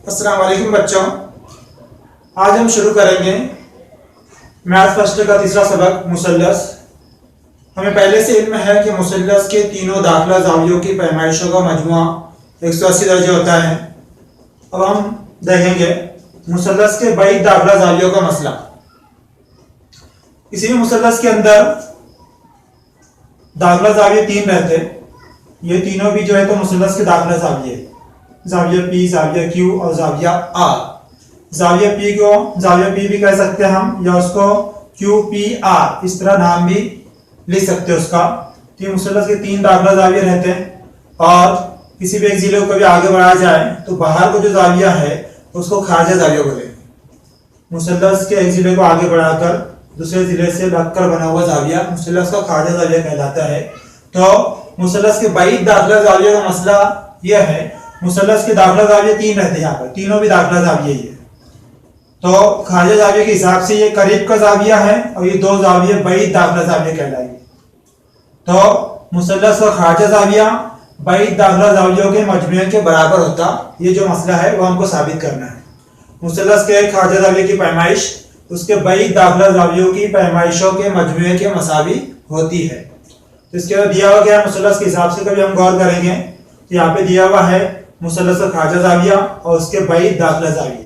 अस्सलाम वालेकुम बच्चों, आज हम शुरू करेंगे मैथ फर्स्ट का तीसरा सबक मुसल्लस। हमें पहले से इल्म है कि मुसल्लस के तीनों दाखिला ज़ावियों की पैमाइशों का मजमुआ 180 दर्जे होता है। अब हम देखेंगे मुसल्लस के बैद दाखिला ज़ावियों का मसला। किसी भी मुसल्लस के अंदर दाखिला ज़ाविये तीन रहते, ये तीनों भी जो है तो मुसल्लस के दाखिला ज़ाविये, ज़ाविया पी, ज़ाविया क्यू और ज़ाविया आर। ज़ाविया पी को ज़ाविया पी भी कह सकते हैं हम, या उसको क्यू पी आर इस तरह नाम भी लिख सकते हैं उसका। तो ये मुसल्लस के तीन दाखिला ज़ाविये रहते हैं और किसी भी एक जिले को कभी आगे बढ़ाया जाए तो बाहर को जो ज़ाविया है उसको खारिजा ज़ाविया बोलेंगे। मुसल्लस के एक जिले को आगे बढ़ाकर दूसरे जिले से लगकर बना हुआ ज़ाविया मुसल्लस का खारिजा ज़ाविया कहलाता है। तो मुसल्लस के बैद दाखिला ज़ाविया का मसला यह है, मुसल्लस के दाखिला ज़ाविये तीन रहते हैं, यहाँ पर तीनों भी दाखिला ज़ाविये ही है। तो खारिजा ज़ाविये के हिसाब से ये करीब का ज़ाविया है और ये दो ज़ाविये बैद दाखिला ज़ाविया कहलाएंगे। तो मुसल्लस का खारिजा ज़ाविया बैद दाखिला ज़ावियों के मजमुए के बराबर होता, ये जो मसला है वो हमको साबित करना है। मुसल्लस के खारिजा ज़ाविये की पैमाइश उसके बैद दाखिला ज़ावियों की पैमाइशों के मजमुए के मसावी होती है। तो इसके बाद दिया हुआ क्या है मुसल्लस के हिसाब से, कभी हम गौर करेंगे तो यहाँ पे दिया हुआ है मुसल्लस का खारिजा ज़ाविया और उसके बैद दाखिला ज़ाविया।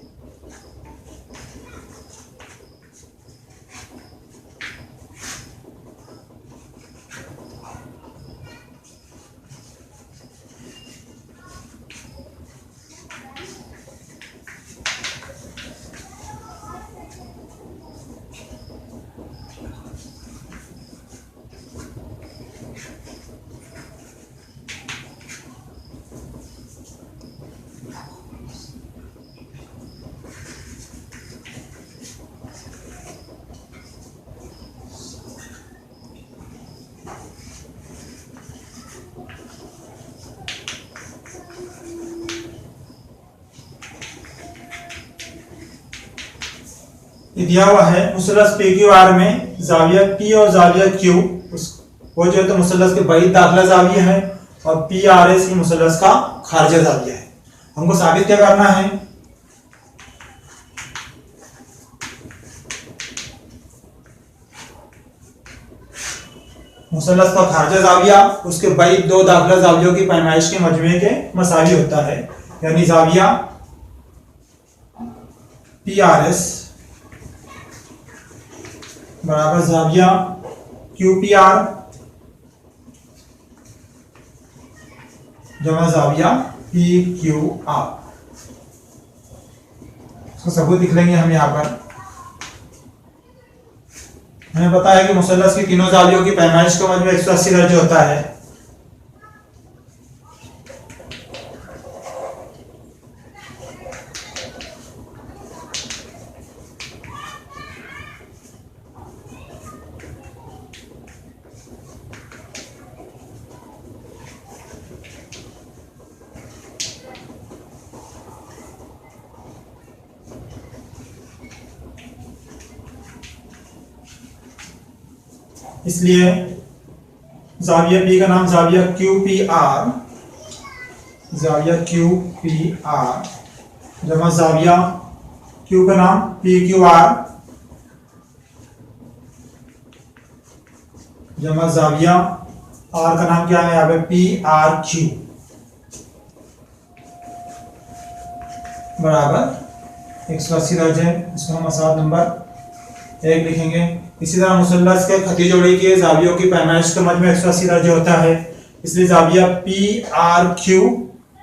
दिया हुआ है मुसल्लस पी क्यू आर में ज़ाविया पी और ज़ाविया क्यू वो जो है तो मुसल्लस के बैद दाखिला ज़ाविया है और पी आर एस मुसल्लस का खारिजा ज़ाविया है। हमको साबित क्या करना है, मुसल्लस का खारिजा ज़ाविया उसके बैद दो दाखिला ज़ावियों की पैमाइश के मजमुए के मसावी होता है, यानी ज़ाविया पी आर एस बराबर ज़ाविया क्यू पी आर जमा ज़ाविया पी क्यू आर। इसका सबूत लिख लेंगे हम यहाँ पर। हमें पता है कि मुसल्लस की तीनों ज़ावियों की पैमाइश का मजमू 180 दर्जे होता है। इसलिए ज़ाविया पी का नाम ज़ाविया क्यू पी आर, ज़ाविया क्यू पी आर जमा ज़ाविया क्यू का नाम पी क्यू आर जमा ज़ाविया आर का नाम क्या है यहाँ पे पी आर क्यू बराबर 180 दर्जे। इसको हम मसाल नंबर 1 लिखेंगे। इसी तरह मुसल्लस के खती जोड़ी के ज़ावियों की पैमाइश का मजमू 180 दर्जे होता है, इसलिए ज़ाविया पी आर क्यू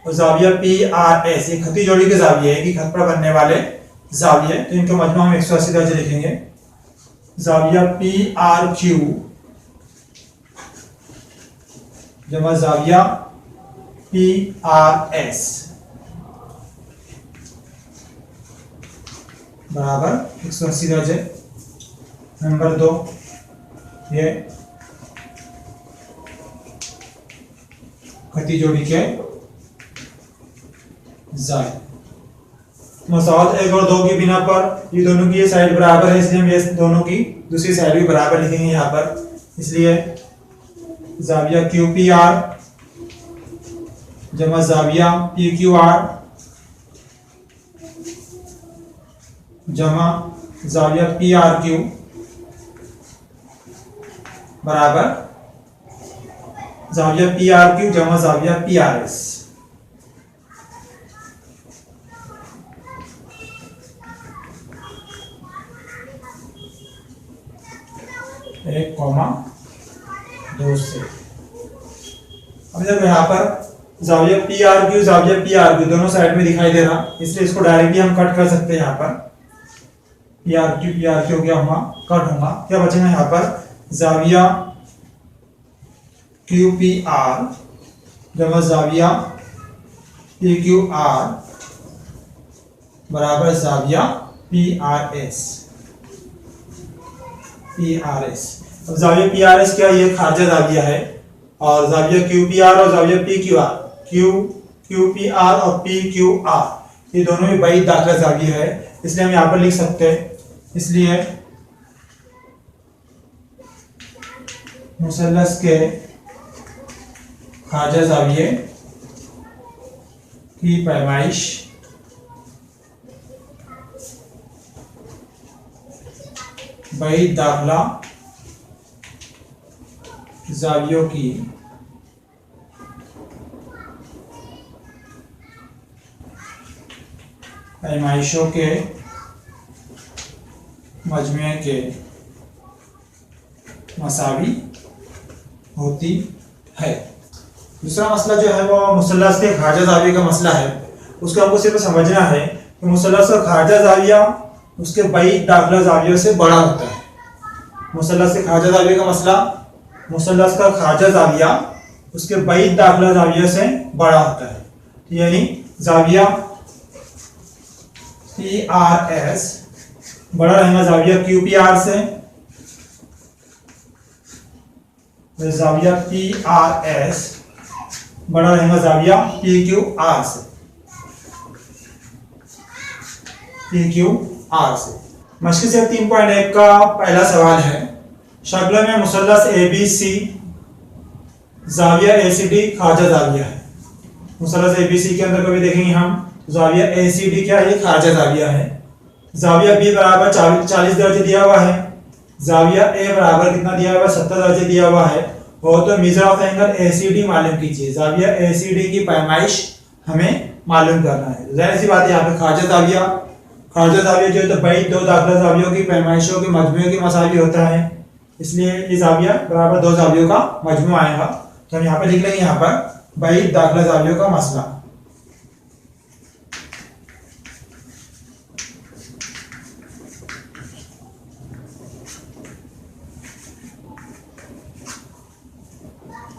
और ज़ाविया पी आर एस ये खती जोड़ी के ज़ाविये हैं कि खत पर बनने वाले ज़ाविये, तो इनका मजमू हम 180 दर्जे लिखेंगे। ज़ाविया पी आर क्यू जमा ज़ाविया पी आर एस बराबर 180 दर्जे। नंबर 2 ये खती जोड़ी के ज़ाविये। मसाल 1 और 2 की बिना पर ये दोनों की ये साइड बराबर है, इसलिए हम ये दोनों की दूसरी साइड भी बराबर लिखेंगे यहाँ पर। इसलिए ज़ाविया क्यू पी आर जमा ज़ाविया पी क्यू आर जमा जाविया पी आर क्यू बराबर जाविया पी आर क्यू जमा जाविया पी आर एस। एक कॉमा दो से। अब जब यहाँ पर जाविया पी आर क्यू दोनों साइड में दिखाई दे रहा, इसलिए इसको डायरेक्टली हम कट कर सकते हैं। यहाँ पर पी आर क्यू क्या होगा, कट होगा। क्या बचेगा यहाँ पर, जाविया क्यू पी आर जमा जाविया पी क्यू आर बराबर जाविया पी आर एस। अब जाविया पी आर एस क्या, ये खारिजा जाविया है, और जाविया क्यू पी आर और जाविया P Q R, Q P R और पी क्यू आर ये दोनों भी बैईद दाखिला जाविया है, इसलिए हम यहाँ पर लिख सकते हैं। इसलिए मुसल्लस के खारिजा जाविये की पैमाइश बैईद दाखिला जावियों की पैमाइशों के मजमे के मसावी होती है। दूसरा मसला जो है वो मुसल्लस के खारिजा जाविये का मसला है। उसको हमको सिर्फ समझना है कि मुसल्लस का खारिजा जाविया उसके बैईद दाखिला जावियों से बड़ा होता है। मुसल्लस के खारिजा जाविये का मसला, मुसल्लस का खारिजा जाविया उसके बैईद दाखिला जावियों से बड़ा होता है, यानी जाविया पी आर एस बड़ा रहेगा जाविया क्यू पी आर से, जाविया पी आर एस बड़ा रहेगा जाविया पी क्यू आर से, मशक़ से 3.1 का पहला सवाल है। शक्ल में मुसल्लस A B C जाविया A C D खारिजा जाविया है। मुसल्लस ए बी सी के अंदर कभी देखेंगे हम जाविया ए सी डी क्या है, खारिजा जाविया है। जाविया बी बराबर 40 दर्जे दिया हुआ है, जाविया ए बराबर कितना दिया हुआ है, 70 दर्जे दिया हुआ है। और तो measure of angle A C D मालूम कीजिए। जाविया ए सी डी की पैमाइश हमें मालूम करना है। जाहिर सी बात है, यहाँ पे खारिजा जाविया जो है तो बैईद दो दाखिला जावियों की पैमाइशों के मजमूए की मसावी होता है, इसलिए ये जाविया बराबर दो जावियों का मजमू आएगा। तो हम यहाँ पे लिख लेंगे यहाँ पर बैईद दाखिला जावियों का मसला।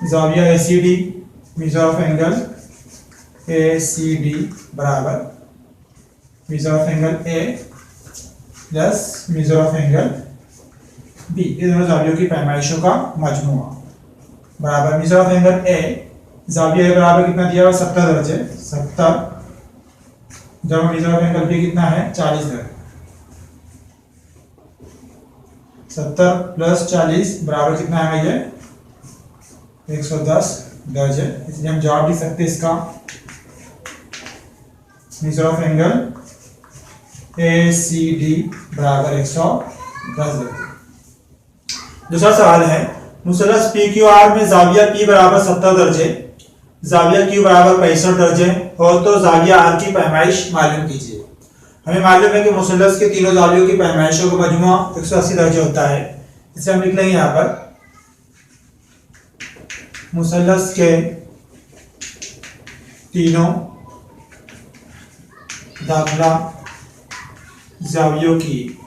जाविया A C D measure of angle A C D बराबर measure of angle A plus measure of angle B, ये दोनों जावियों की पैमाइशों का मजमूआ बराबर मेजर ऑफ एंगल ए, जाविया ए बराबर कितना दिया हुआ 70 दर्जे, 70 जब मेजर ऑफ एंगल बी कितना है 40 दर्जे, 70 प्लस 40 बराबर कितना है ये 110 दर्जे। इसलिए हम जवाब लिख सकते हैं इसका measure of angle A C D बराबर 110 दर्जे। दूसरा सवाल है, मुसल्लस पी क्यू आर में जाविया पी बराबर 70 दर्जे, जाविया क्यू बराबर 65 दर्जे हो तो जाविया आर की पैमाइश मालूम कीजिए। हमें मालूम है कि मुसल्लस के तीनों जावियों की पैमाइशों का मजमुआ 180 दर्जे होता है, इसे हम लिख लेंगे यहाँ पर मुसल्लस के तीनों दाखिला जावियों की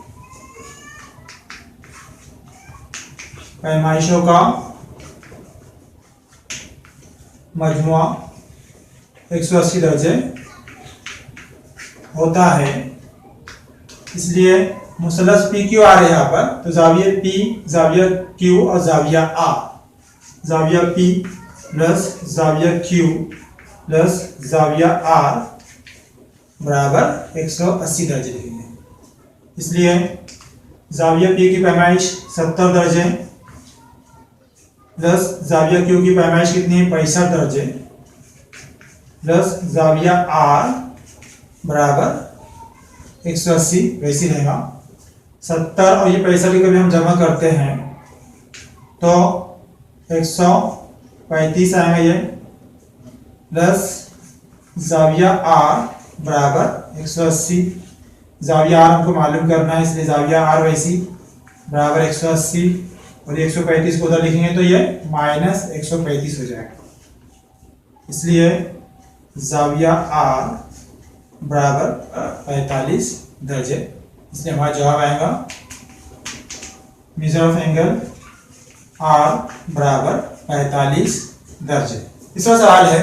पैमाइशों का मजमुआ 180 दर्जे होता है, इसलिए मुसल्लस पी क्यू आर है यहाँ पर, तो जाविया पी, जाविया क्यू और जाविया आर, जाविया पी प्लस जाविया क्यू प्लस जाविया आर बराबर 180 दर्जे लिखेंगे। इसलिए जाविया पी की पैमाइश 70 दर्जे प्लस जाविया क्यू की पैमाइश कितनी है 65 दर्जे प्लस जाविया आर बराबर 180 वैसी रहेगा। 70 और ये 65 की कभी हम जमा करते हैं तो 135 आएगा ये, प्लस जाविया आर बराबर 180। जाविया आर हमको मालूम करना है, इसलिए जाविया आर वैसी बराबर 180 और 135 को उधर लिखेंगे तो ये माइनस 135 हो जाएगा। इसलिए जाविया आर बराबर 45 दर्जे। इसलिए हमारा जवाब आएगा मेजर ऑफ एंगल आर बराबर 45 दर्जे। तीसरा सवाल है,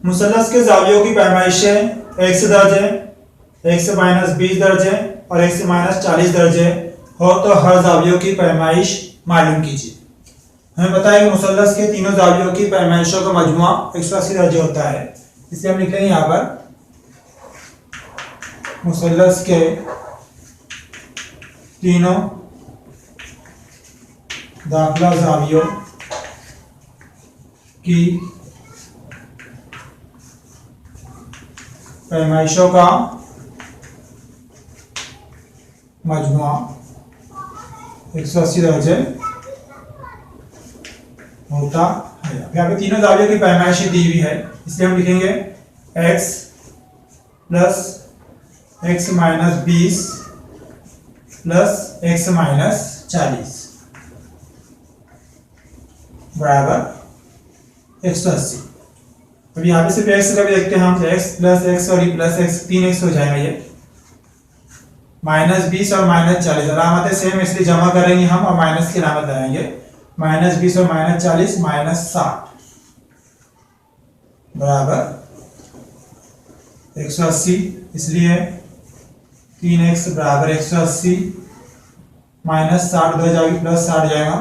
मुसल्लस के जावियों की पैमाइशें x दर्जे, x माइनस 20 दर्जे और x माइनस 40 दर्जे हो तो हर जावियों की पैमाइश मालूम कीजिए। हमें पता है कि मुसल्लस के तीनों जावियों की पैमाइशों का मजमुआ 180 दर्जे होता है, इसलिए हम लिख लेंगे यहाँ पर मुसल्लस के तीनों दाखिला जावियों की पैमाइशों का मजमुआ 180 दर्जे होता है। यहाँ पे तीनों जावियों की पैमाइश दी हुई है, इसलिए हम लिखेंगे x plus x minus 20 plus x minus 40 बराबर 180। अब यहाँ पे सिर्फ x का भी देखते हैं हम, x प्लस x और प्लस x 3x हो जाएगा ये, माइनस 20 और माइनस 40 अलामतें सेम इसलिए जमा करेंगे हम और माइनस की अलामत लगाएंगे। माइनस 20 और माइनस 40 माइनस 60 बराबर 180। इसलिए 3x बराबर 180 माइनस 60 दो जाएगी प्लस 60 जाएगा,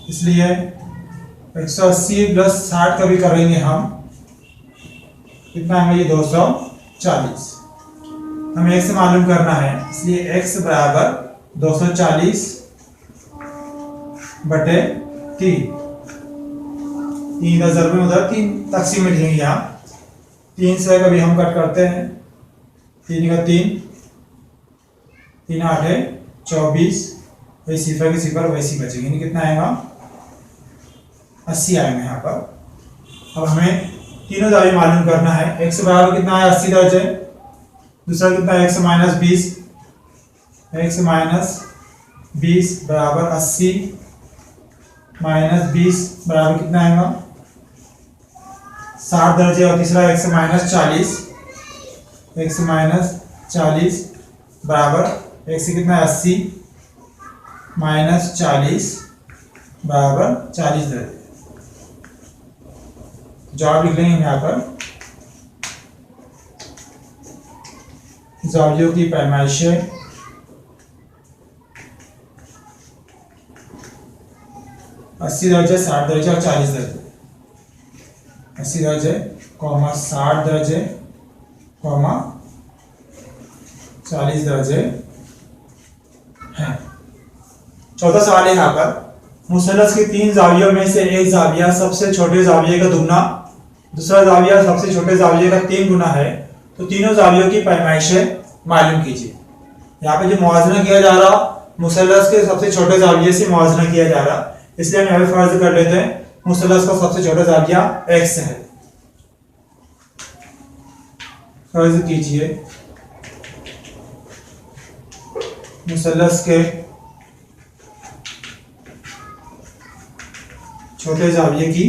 इसलिए 180 प्लस 60 का भी करेंगे हम, कितना आएगा ये 240। हमें x मालूम करना है, इसलिए x बराबर 240 बटे 3, 3 10 में उधर 3 तकसीम में लिखेंगे यहाँ, 3 से कभी हम कट करते हैं, 3 का 3, 3 8 24, वही सिफर की सिफर वैसी बचेगी, नहीं कितना आएगा 80 आएगा यहाँ पर। अब हमें तीनों जाविये मालूम करना है, x बराबर कितना है 80 दर्जे, दूसरा कितना है x माइनस 20, x माइनस 20 बराबर 80 माइनस 20 बराबर कितना आएगा 60 दर्जे, और तीसरा x माइनस 40, x माइनस 40 बराबर x कितना है 80 माइनस 40 बराबर 40 दर्जे। जवाब लिख लेंगे हम यहाँ पर, जावियों की पैमाइशें 80 दर्जे, 60 दर्जे और 40 दर्जे, 80 दर्जे, 60 दर्जे, 40 दर्जे है। चौथा सवाल है यहाँ पर, मुसल्लस के 3 जावियों में से एक जाविया सबसे छोटे जाविये का दुगना, दूसरा जाविया सबसे छोटे जाविये का 3 गुना है, तो तीनों जावियों की पैमाइशें मालूम कीजिए। यहाँ पे जो मुआवजना किया जा रहा मुसल्लस के सबसे छोटे जाविये से मुआवजना किया जा रहा, इसलिए हम यहाँ पे फर्ज कर लेते हैं मुसल्लस का सबसे छोटा जाविया x है। फर्ज कीजिए मुसल्लस के छोटे जाविये की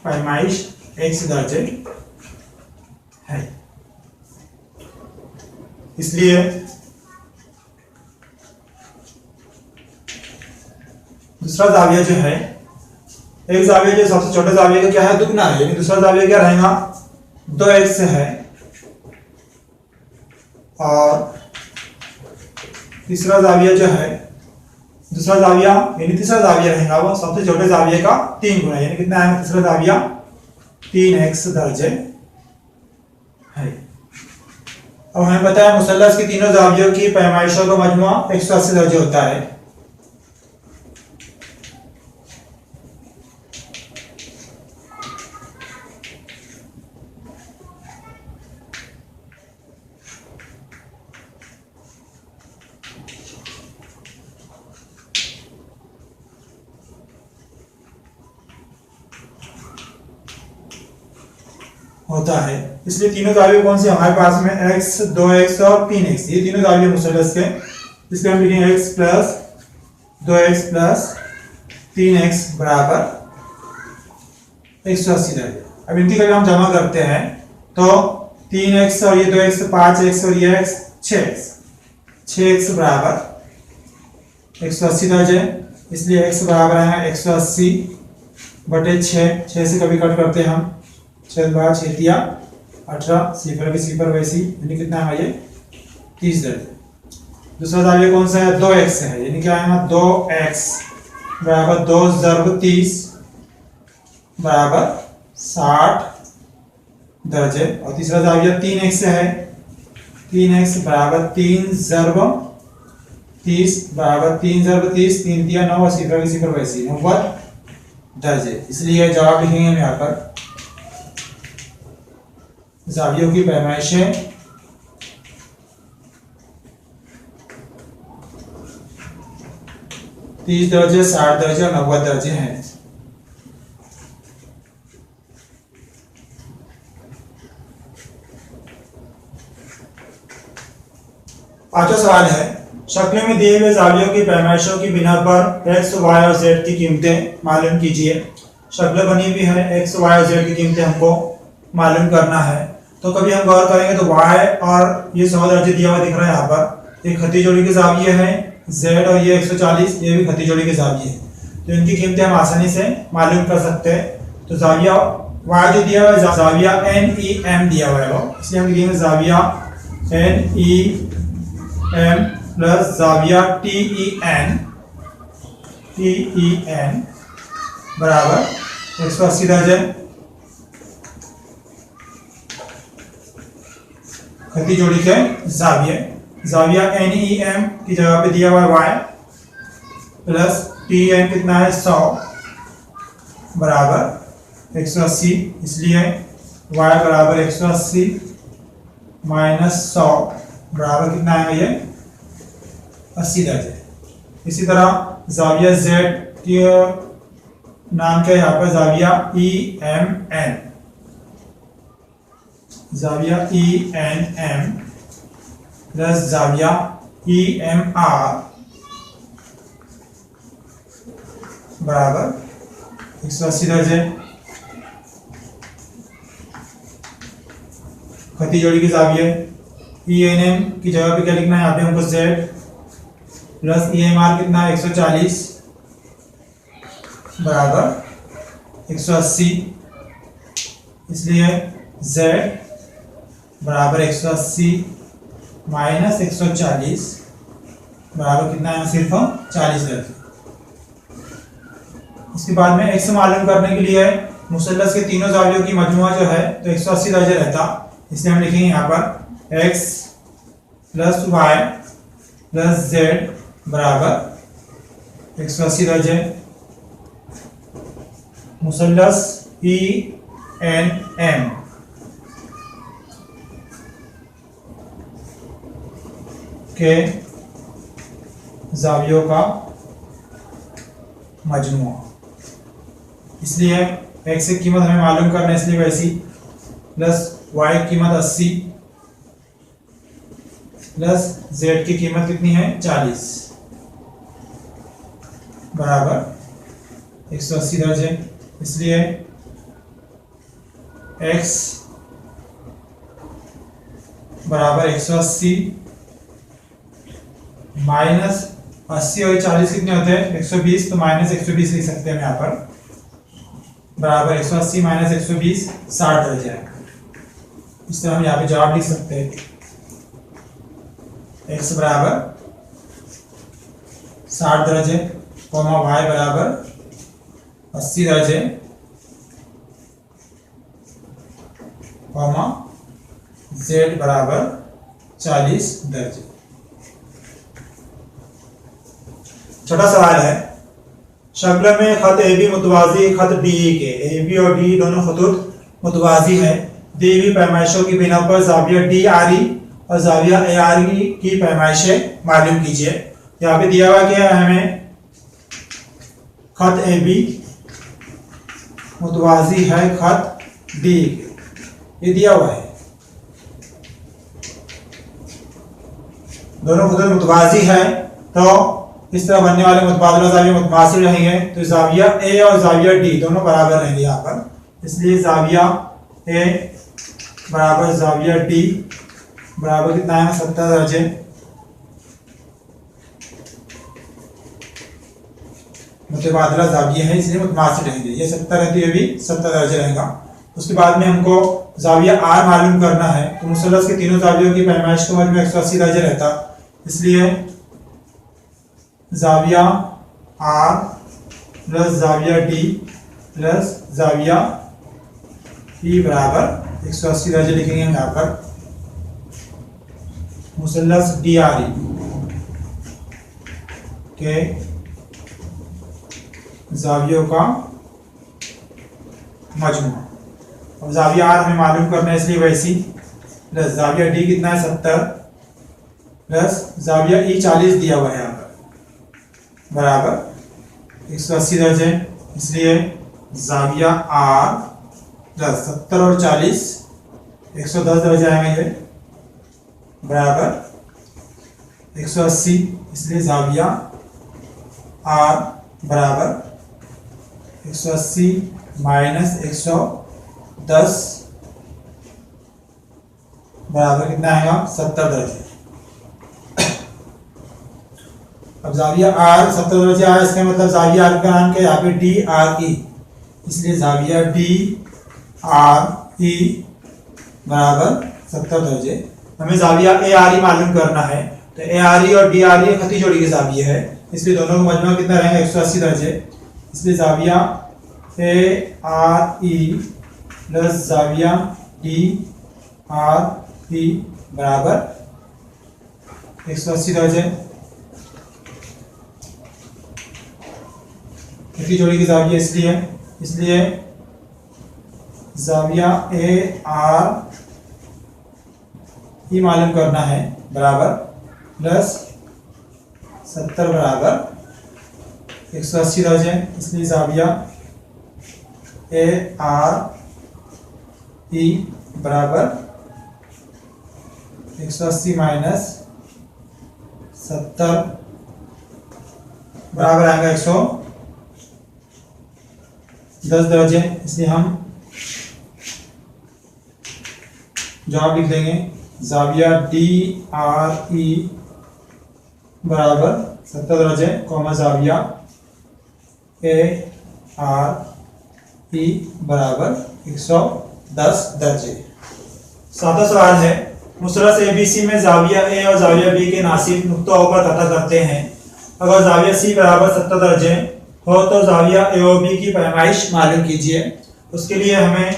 पैमाइश x दर्जे है, इसलिए दूसरा जाविया जो है, एक जाविया जो सबसे छोटे जाविये का क्या है दुगना है, यानी दूसरा जाविया क्या रहेगा 2x है, और तीसरा जाविया जो है, दूसरा जाविया यानी तीसरा जाविया रहेगा वो सबसे छोटे जाविये का 3 गुना, यानी कितना आएगा तीसरा जाविया 3x दर्जे है। अब हमें पता है मुसल्लस के तीनों जावियों की पैमाइशों का मजमुआ 180 दर्जे होता है, होता है। इसलिए तीनों जाविये कौन से हमारे पास में x, 2x और 3x, ये तीनों जाविये मुसल्लस के। इसलिए हम लिखेंगे x plus 2x plus 3x बराबर 180 दर्जे। अब इनकी अगर हम जमा करते हैं तो 3x और ये 2x, 5x और ये x 6x, 6x बराबर 180 दर्जे। इसलिए x बराबर है 180 बटे 6, 6 से कभी कट करते हैं हम, 6 बार 6 दिया 18, सिफर की सिफर वैसी, यानी कितना है ये 30 दर्जे। दूसरा जाविया कौन सा है, 2x है, यानी क्या आएगा 2x बराबर 2 ज़र्ब 30 बराबर 60 दर्जे। और तीसरा जाविया 3x है, 3x बराबर 3 ज़र्ब 30 बराबर 3 ज़र्ब 30, 3 दिया 9 और सिफर की सिफर वैसी 90 दर्जे। इसलिए जवाब लिखेंगे हम यहाँ पर जावियों की पैमाइशें 30 दर्जे, 60 दर्जे और 90 दर्जे हैं। पांचवा सवाल है, शक्ल में दिए हुए जावियों की पैमाइशों की बिना पर x, y और z की कीमतें मालूम कीजिए। शक्ल बनी हुई है, x, y और z की कीमतें हमको मालूम करना है। तो कभी हम गौर करेंगे तो y और ये 100 दर्जे दिया हुआ दिख रहा है यहाँ पर, ये खती जोड़ी के जाविये है, z और ये 140, ये भी खती जोड़ी के जाविये है। तो इनकी कीमतें हम आसानी से मालूम कर सकते हैं। तो जाविया y जो दिया हुआ है जाविया NEM दिया हुआ है वो, इसलिए हम लिखेंगे जाविया NEM प्लस जाविया TEN बराबर 180 दर्जे। खती जोड़ी के जाविये, जाविया NEM की जगह पे दिया हुआ है y प्लस TN कितना है 100 बराबर 180, इसलिए y बराबर 180 माइनस 100 बराबर कितना है ये 80 दर्जे। इसी तरह जाविया Z की नाम क्या है यहाँ पर, जाविया EMN, जाविया ENM प्लस जाविया EMR बराबर 180 दर्जे। खती जोड़ी के जाविये ENM की जगह पे क्या लिखना है यहाँ पे हमको Z प्लस EMR कितना है 140 बराबर 180, इसलिए Z बराबर 180 माइनस 140 बराबर कितना है सिर्फ 40 दर्जे। इसके बाद में x मालूम करने के लिए मुसल्लस के तीनों जावियों की मजमुआ जो है तो 180 दर्जे रहता, इसलिए हम लिखेंगे यहाँ पर x plus y plus z बराबर 180 दर्जे। मुसल्लस ENM के जावियों का मजमुआ, इसलिए x की कीमत हमें मालूम करना है इसलिए वैसी, प्लस y की कीमत 80 प्लस z की कीमत कितनी है 40 बराबर 180 दर्जे। इसलिए x बराबर 180 माइनस 80 और 40 कितने होते हैं 120, तो माइनस 120 लिख सकते हैं हम यहाँ पर, बराबर 180 माइनस 120 60 दर्जे है। इस तरह हम यहाँ पे जवाब लिख सकते हैं, x बराबर 60 दर्जे कॉमा y बराबर 80 दर्जे कॉमा z बराबर 40 दर्जे। छोटा सवाल है, शक्ल में खत ए बी मुतवाजी खत डी के, ए बी और डी दोनों खतूत मुतवाजी है। दी हुई पैमाइशों की बिना पर जाविया डी आर ई और जाविया ए आर ई की पैमाइशें मालूम कीजिए। यहाँ पे दिया हुआ क्या है हमें, खत ए बी मुतवाजी है खत डी के, ये दिया हुआ है, दोनों खुद मुतवाजी है तो इस तरह बनने वाले मुतबादला जाविया मुतमासिल रहेंगे, तो जाविया ए और जाविया डी दोनों बराबर रहेंगे यहाँ पर, इसलिए जाविया ए बराबर जाविया डी बराबर कितना है 70 दर्जे। मुतबादला जाविया है इसलिए मुतमासिल रहेंगे, ये 70 है तो ये भी 70 दर्जे रहेगा। उसके बाद में हमको जाविया आर मालूम करना है, तो मुसल्लस के तीनों जावियों की पैमाइश का मजमू 180 दर्जे रहता, इसलिए जाविया आर प्लस जाविया डी प्लस जाविया ई बराबर 180 दर्जे लिखेंगे हम यहाँ पर। मुसल्लस डी आर ई के जावियों का मजमू। अब जाविया आर हमें मालूम करना है इसलिए वैसी प्लस जाविया डी कितना है 70 प्लस जाविया ई 40 दिया हुआ है यहाँ पर बराबर 180 दर्जे, इसलिए जाविया आर प्लस 70 और 40 110 दर्जे आएंगे ये बराबर 180, इसलिए जाविया आर बराबर 180 माइनस 110 बराबर कितना आएगा 70 दर्जे। अब जाविया आर 70 दर्जे आया, इसका मतलब जाविया आर का नाम क्या है यहाँ पे डी आर ई, इसलिए जाविया डी आर ई बराबर 70 दर्जे। हमें जाविया ए आर ई मालूम करना है, तो ए आर ई और डी आर ई खती जोड़ी के जाविये है, इसलिए दोनों का मजमू कितना रहेगा 180 दर्जे, इसलिए जाविया ए आर ई प्लस जाविया डी आर ई बराबर 180 दर्जे। खती जोड़ी की जाविया इसलिए जाविया ए आर ई मालूम करना है बराबर प्लस 70 बराबर 180 दर्जे, इसलिए जाविया ए आर ई बराबर 180 माइनस 70 बराबर आएगा 110 दर्जे, इसलिए हम जवाब लिख देंगे जाविया डी आर ई बराबर 70 दर्जे कॉमा जाविया ए आर ई बराबर 110 दर्जे। सातवां सवाल है, मुसल्लस एबीसी में जाविया ए और जाविया बी के नासिब नुक्ता होकर तथा करते हैं, अगर जाविया सी बराबर 70 दर्जे हो तो जाविया ए और बी की पैमाइश मालूम कीजिए। उसके लिए हमें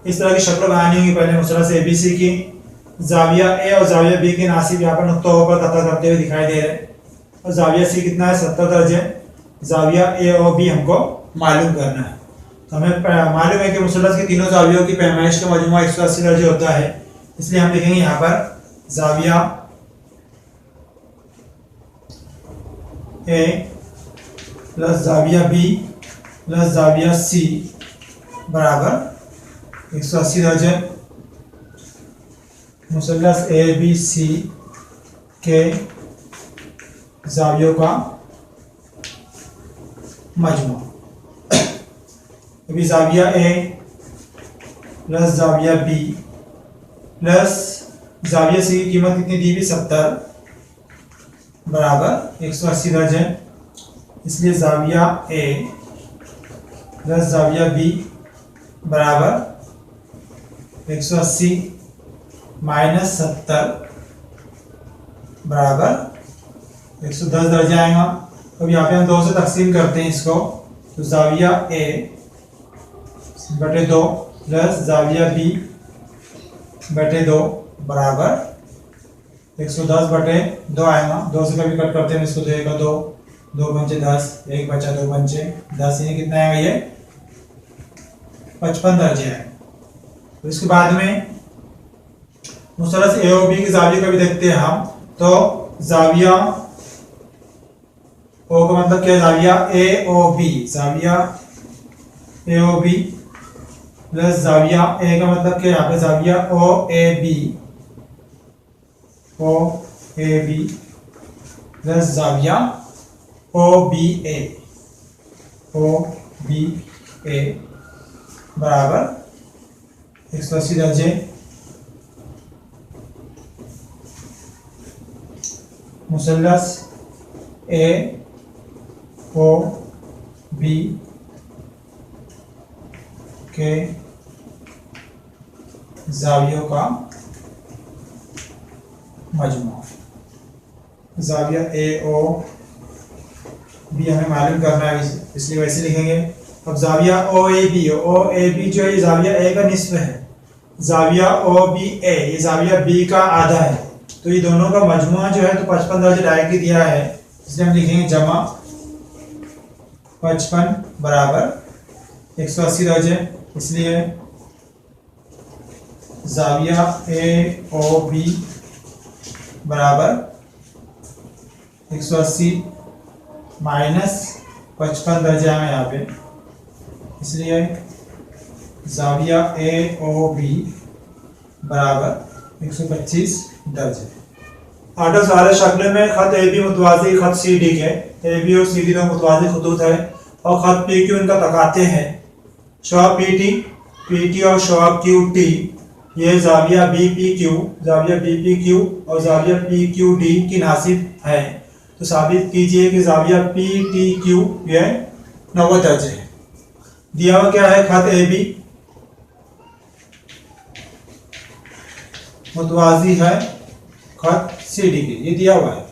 इस तरह की शक्ल बनानी होगी, पहले मुसल्लस एबीसी की जाविया ए और जाविया बी के नासिब यहाँ पर नुक्ता होकर तथा करते हुए दिखाई दे रहे हैं, और जाविया सी कितना है 70 दर्जे, जाविया ए और बी हमको मालूम करना है। तो हमें मालूम है कि मुसल्लस के तीनों जावियों की पैमाइश का मजमूआ 180 दर्जे होता है, इसलिए हम लिखेंगे यहाँ पर जाविया ए प्लस जाविया बी प्लस जाविया सी बराबर 180 दर्जे। मुसल्लस ए बी सी के जावियों का मजमूआ। अभी जाविया ए प्लस जाविया बी प्लस जाविया सी की कीमत कितनी दी हुई 70 बराबर 180 दर्जे, इसलिए जाविया ए प्लस जाविया बी बराबर 180 माइनस 70 बराबर 110 दर्जे आएगा। अब यहाँ पे हम 2 से तकसीम करते हैं इसको, तो जाविया ए बटे 2 प्लस जाविया बी बटे 2 बराबर 110 बटे 2 आएगा। 2 से कभी कट करते हैं इसको, 2 का 2, 2 पंचे 10, 1 बचा 2 पंचे 10, ये कितना आएगा ये 55 दर्जे आएगा। तो इसके बाद में मुसल्लस ए और बी की जाविया का भी देखते हैं हम, तो जाविया ओ का मतलब क्या है, जाविया ए ओ बी, जाविया ए ओ बी प्लस जाविया ए का मतलब क्या, यहाँ पे जाविया ओ ए बी प्लस जाविया ओ बी ए बराबर 180 दर्जे मुसल्लस ए ओ बी के जावियों का मजमू। जाविया ए ओ बी हमें मालूम करना है, इसलिए वैसे लिखेंगे। अब जाविया ओ ए बी जो है ये जाविया ए का निस्फ है, जाविया ओ बी ए ये जाविया बी का आधा है, तो ये दोनों का मजमुआ जो है तो 55 दर्जे डायरेक्ट ही दिया है, इसलिए हम लिखेंगे जमा 55 बराबर 180 दर्जे। इसलिए जाविया ए ओ बी बराबर 180 माइनस 55 दर्जे आए यहाँ पे, इसलिए जाविया ए ओ बी बराबर 125 दर्जे। आठ सारे शक्ल में खत ए बी मुतवाज़ी खत सी डी के, ए बी और सी डी दोनों मुतवाज़ी खतूत है और खत पी क्यू इनका तकाते हैं। शवा पी टी और शवा क्यू टी ये जाविया बी पी क्यू और जाविया पी क्यू डी की नासिब है, तो साबित कीजिए कि जाविया पी टी क्यू ये 90 दर्जे है। दिया हुआ क्या है, खत ए बी मुतवाज़ी है खत सी डी के, ये दिया हुआ है।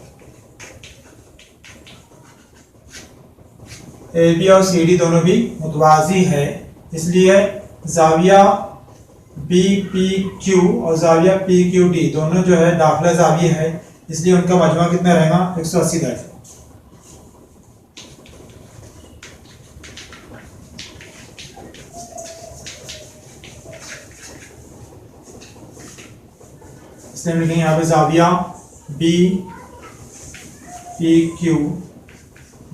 ए बी और सी डी दोनों भी मुतवाज़ी है, इसलिए जाविया बी पी क्यू और जाविया पी क्यू डी दोनों जो है दाखिला जाविया है, इसलिए उनका मजमा कितना रहेगा 180 दर्जे। इसलिए लिखेंगे यहाँ पे जाविया बी पी क्यू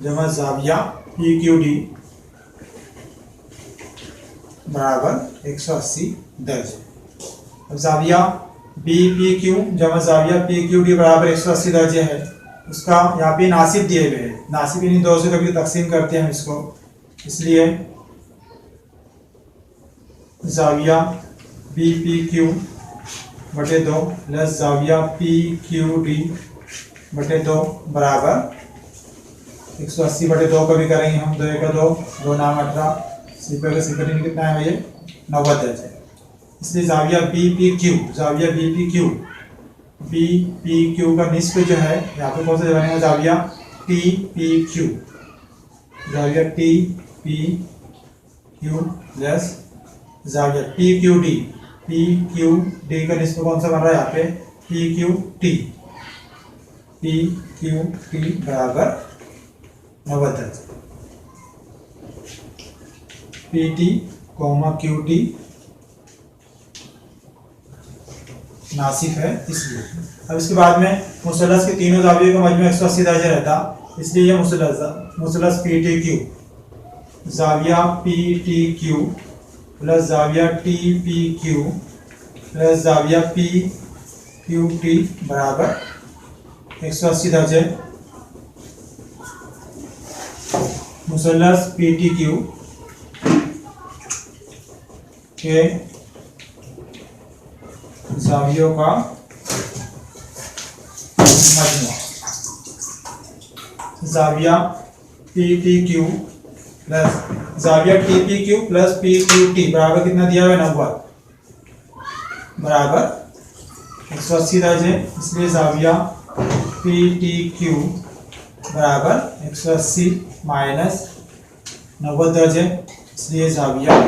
जमा जाविया पी क्यू डी बराबर 180 दर्जे। अब जाविया बी पी क्यू जमा जाविया पी क्यू डी बराबर 180 दर्जे है, उसका यहाँ पे नासिब दिए हुए हैं, नासिब इन्हीं दो से कभी तकसीम करते हैं हम इसको, इसलिए जाविया बी पी क्यू बटे 2 प्लस जाविया पी क्यू डी बटे 2 बराबर 180 बटे 2 का भी करेंगे हम, 2 का 2 नाम 18 सिपर का सिपर कितना है ये 90 दर्जे। इसलिए जाविया बी पी क्यू का निस्फ जो है यहाँ पे कौन सा बनेगा, जाविया टी पी क्यू प्लस जाविया पी क्यू डी का निस्फ कौन सा बन रहा है यहाँ पे पी क्यू टी बराबर 90 दर्जे। P T comma Q T नासिफ है इसलिए। अब इसके बाद में मुसल्लस के तीनों जावियों का मजमू 180 दर्जे रहता, इसलिए ये मुसल्लस पी टी क्यू जाविया पी टी क्यू प्लस जाविया टी पी क्यू प्लस जाविया पी क्यू टी बराबर 180 दर्जे। मुसल्लस पी टी क्यू के जावियों का मजमू जाविया पी टी क्यू प्लस जाविया T P Q plus P Q T बराबर कितना दिया हुआ है 90 बराबर 180 दर्जे, इसलिए जाविया पी टी क्यू बराबर 180 माइनस 90 दर्जे, इसलिए जाविया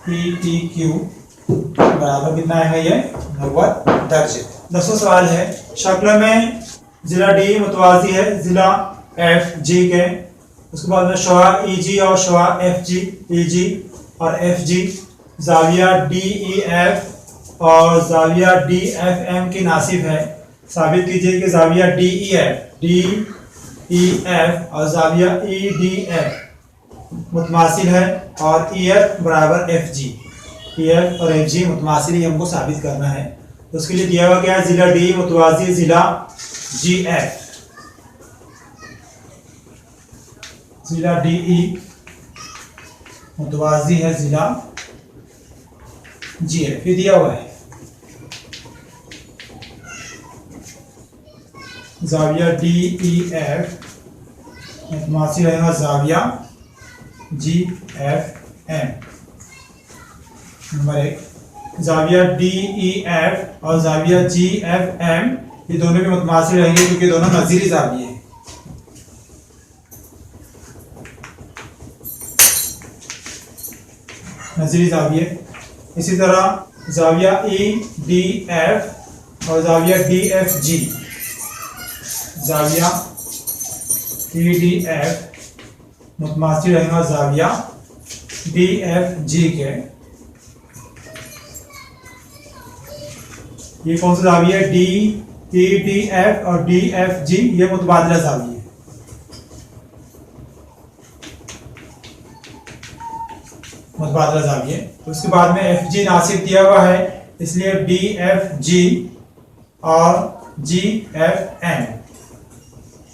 पी टी क्यू बराबर कितना आएगा ये 90 दर्जे। 10वां सवाल है, शक्ल में जिला डी मुतवाज़ी है जिला एफ जी के, उसके बाद में शवा ई जी और शवा एफ जी, ई जी और एफ जी जाविया डी ई एफ और जाविया डी एफ एम की नासिब है। साबित कीजिए कि जाविया डी ई एफ और जाविया ई डी एफ मुतमासिल है और ई एफ बराबर एफ जी। पी एफ और एफ जी मुतमासिल हमको साबित करना है। तो उसके लिए दिया हुआ क्या है, जिला डी मुतवाज़ी जिला जी एफ, जिला डी ई मुतवाज़ी है जिला जी एफ, ये दिया हुआ है। जाविया डी ई एफ मुतमासिल रहेगा जाविया जी एफ एम। नंबर 1, जाविया डी ई एफ और जाविया जी एफ एम ये दोनों भी मुतमासिल रहेंगे क्योंकि दोनों नज़ीरी जाविये हैं। नज़ीरी जाविये। इसी तरह जाविया ई डी एफ और जाविया डी एफ जी, जाविया ई डी एफ मुतमासिल रहेगा जाविया डी एफ जी के। ये कौन सा जाविया है, डी ई डी एफ और डी एफ जी, ये मुतबादला जाविया है। मुतबादला जाविया। तो उसके बाद में एफ जी नासिब दिया हुआ है, इसलिए डी एफ जी और जी F M,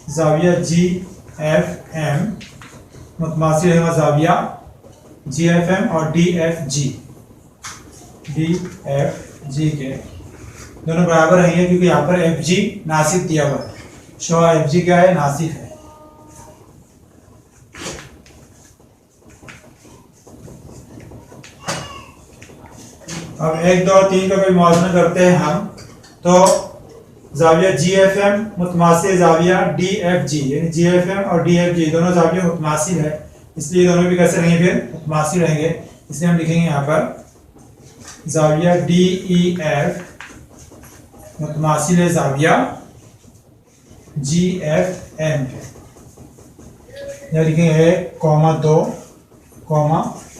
जाविया G F M मुतमासिल रहेगा जाविया जी एफ एम और डी एफ जी, डी एफ जी के दोनों बराबर रहेंगे क्योंकि यहाँ पर एफ जी नासिब दिया हुआ है। शो एफ जी क्या है, नासिब है। अब 1, 2 और 3 का कोई मुआवजा करते हैं हम, तो जाविया जी एफ एम मुतमासिल जाविया डी एफ जी, यानी जी एफ एम और डी एफ जी दोनों जाविया मुतमासिल है, इसलिए दोनों भी कैसे रहेंगे, फिर मुतमासिल रहेंगे। इसलिए हम लिखेंगे यहाँ पर जाविया डी ई एफ मुतमासिल है जाविया जी एफ एम, यहाँ लिखेंगे 1, 2,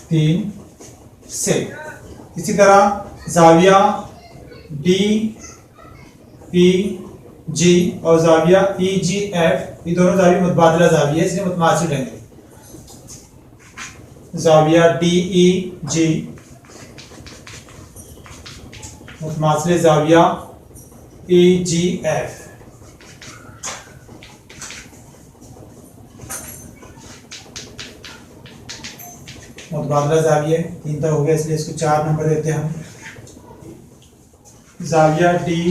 3 से। इसी तरह जाविया डी ई जी और जाविया ई जी एफ ये दोनों जाविया मुतबादला जाविया, इसलिए मुतमासिल रहेंगे। जाविया डी ई जी मुतमासिल जाविया ई जी एफ। मुतबादला जाविया 3 तक हो गया, इसलिए इसको 4 नंबर देते हैं हम। जाविया डी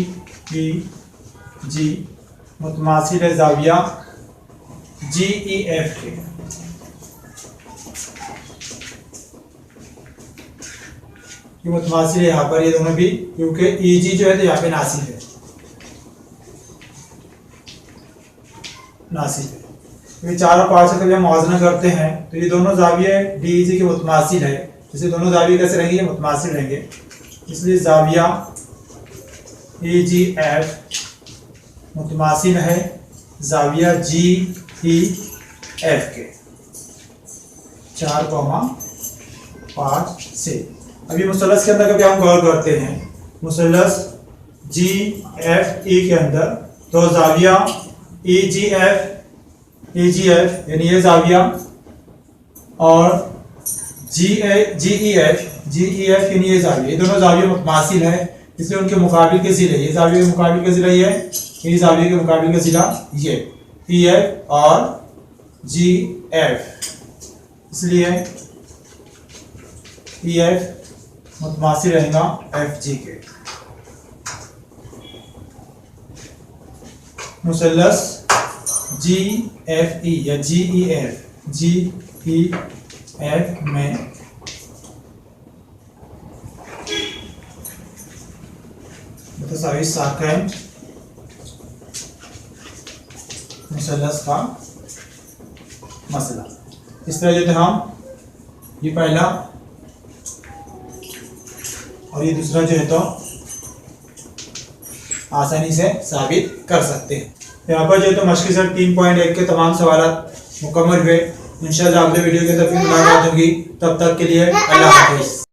ई जी मुतमासिल है जाविया जी ई एफ के। ये मुतमासिल है यहाँ पर, ये दोनों भी, क्योंकि ई जी जो है तो यहाँ पे नासिब है, नासिब है। ये चारों पार्ट से कभी हम मुआवजा करते हैं तो ये दोनों जाविये डी ई जी के मुतमासिल है, जैसे दोनों जाविये कैसे रहेंगे, मुतमासिल रहेंगे। इसलिए जाविया ई जी एफ मुतमासिल है जाविया जी ई एफ के 4, 5 से। अभी मुसल्लस के अंदर कभी हम गौर करते हैं, मुसल्लस जी एफ ई के अंदर, तो जाविया ई जी एफ यानी ये जाविया और जी ई एफ यानी ये जाविया, ये दोनों जाविया मुतमासिल है, इसलिए उनके मुकाबिल के जिले, ये जाविया के मुकाबिल के जिला ये है, ये जाविया के मुकाबिल का जिला ये पी एफ और जी एफ, इसलिए पी एफ मुतमासिल रहेगा एफ जी के। मुसल्लस जी एफ ई या जी ई एफ में मुतसावी साकैन मुसल्लस का मसला। इस तरह जो थे हम, ये पहला और ये दूसरा जो है तो आसानी से साबित कर सकते हैं। यहाँ पर जो है तो मश्क़ सेट 3.1 के तमाम सवाल मुकम्मल हुए। इंशाअल्लाह अगले वीडियो के अंदर फिर मुलाकात होगी, तब तक के लिए अल्लाह हाफ़िज़।